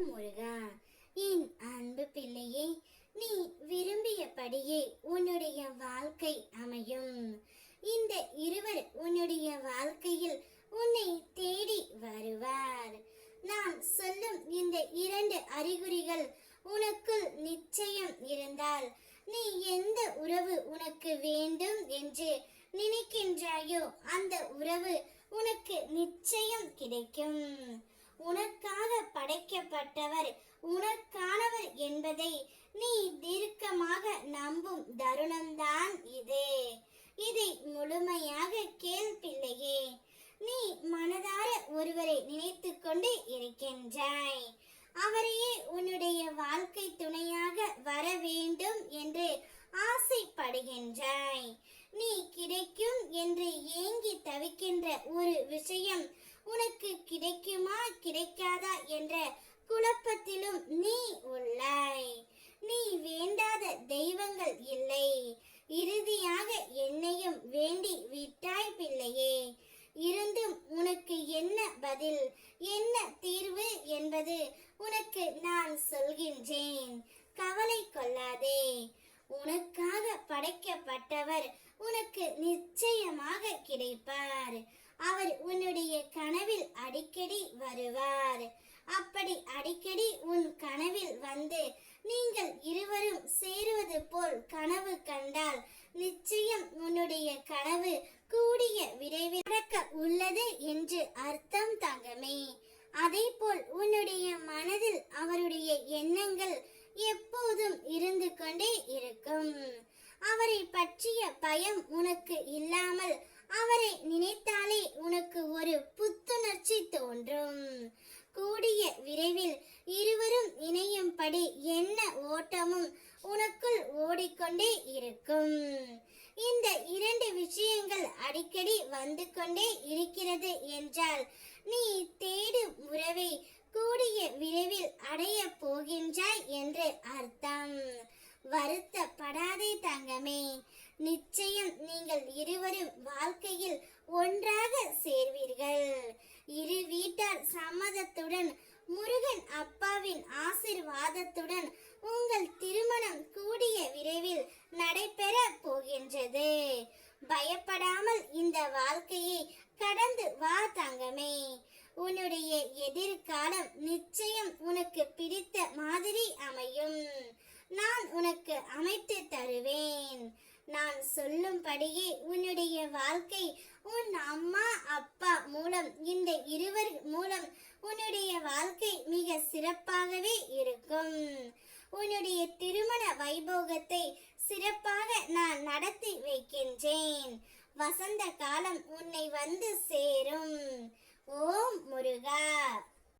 முருகா, என் அன்பு பிள்ளையே, நீ விரும்பியபடியே உன்னுடைய வாழ்க்கை அமையும். இந்த இருவர் உன்னுடைய வாழ்க்கையில் உன்னை தேடி வருவார். நான் சொல்லும் இந்த 2 அறிகுறிகள் உனக்குள் நிச்சயம் இருந்தால், நீ எந்த உறவு உனக்கு வேண்டும் என்று நினைக்கின்றாயோ அந்த உறவு உனக்கு நிச்சயம் கிடைக்கும். உனக்காக படைக்கப்பட்டவர் உனக்கானவர் என்பதை நீ தீர்க்கமாக நம்பும் தருணம்தான் இது. இதை முழுமையாக கேள் பிள்ளையே. நீ மனதார ஒருவரை நினைத்து கொண்டு இருக்கின்றாய். அவரையே உன்னுடைய வாழ்க்கை துணையாக வர வேண்டும் என்று ஆசைப்படுகின்றாய். நீ கிடைக்கும் என்று ஏங்கி தவிக்கின்ற ஒரு விஷயம் உனக்கு கிடைக்குமா கிடைக்காதா என்ற குழப்பத்திலும் நீ உள்ளாய். நீ வேண்டாத தெய்வங்கள் இல்லை. இறுதியாக என்னையும் வேண்டி விட்டாய் பிள்ளையே. இருந்தும் உனக்கு என்ன பதில், என்ன தீர்வு என்பது உனக்கு நான் சொல்கின்றேன். கவலை கொள்ளாதே. உனக்காக படைக்கப்பட்டவர் உனக்கு நிச்சயமாக கிடைப்பார். அவர் உன்னுடைய கனவில் அடிக்கடி வருவார். அப்படி அடிக்கடி உன் கனவில் வந்து நீங்கள் இருவரும் சேருவது போல் கனவு கண்டால் நிச்சயம் உன்னுடைய கனவு கூடிய விரைவில் நடக்க உள்ளது என்று அர்த்தம் தங்கமே. அதே போல் உன்னுடைய மனதில் அவருடைய எண்ணங்கள் எப்போதும் இருந்து கொண்டே இருக்கும். அவரை பற்றிய பயம் உனக்கு இல்லாமல் அவரை நினைத்தாலே உனக்கு ஒரு புத்துணர்ச்சி தோன்றும். கூடிய விரைவில் இருவரும் இணையும்படி என்ன ஓட்டமும் உனக்குள் ஓடிக்கொண்டே இருக்கும். இந்த 2 விஷயங்கள் அடிக்கடி வந்து கொண்டே இருக்கிறது என்றால் நீ தேடும் உறவை கூடிய விரைவில் அடைய போகின்றாய் என்று அர்த்தம். வருத்தப்படாதே தங்கமே. நிச்சயம் நீங்கள் இருவரும் வாழ்க்கையில் ஒன்றாக சேர்வீர்கள். இரு வீட்டார் சம்மதத்துடன், முருகன் அப்பாவின் ஆசிர்வாதத்துடன் உங்கள் திருமணம் கூடிய விரைவில் நடைபெற போகின்றது. பயப்படாமல் இந்த வாழ்க்கையை கடந்து வா தங்கமே. உன்னுடைய எதிர்காலம் நிச்சயம் உனக்கு பிடித்த மாதிரி அமையும். நான் உனக்கு அமைத்து தருவேன். நான் சொல்லும்படியே உன்னுடைய வாழ்க்கை உன் அம்மா அப்பா மூலம், இந்த இருவர் மூலம் உன்னுடைய வாழ்க்கை மிக சிறப்பாகவே இருக்கும். உன்னுடைய திருமண வைபோகத்தை சிறப்பாக நான் நடத்தி வைக்கின்றேன். வசந்த காலம் உன்னை வந்து சேரும். ஓம் முருகா.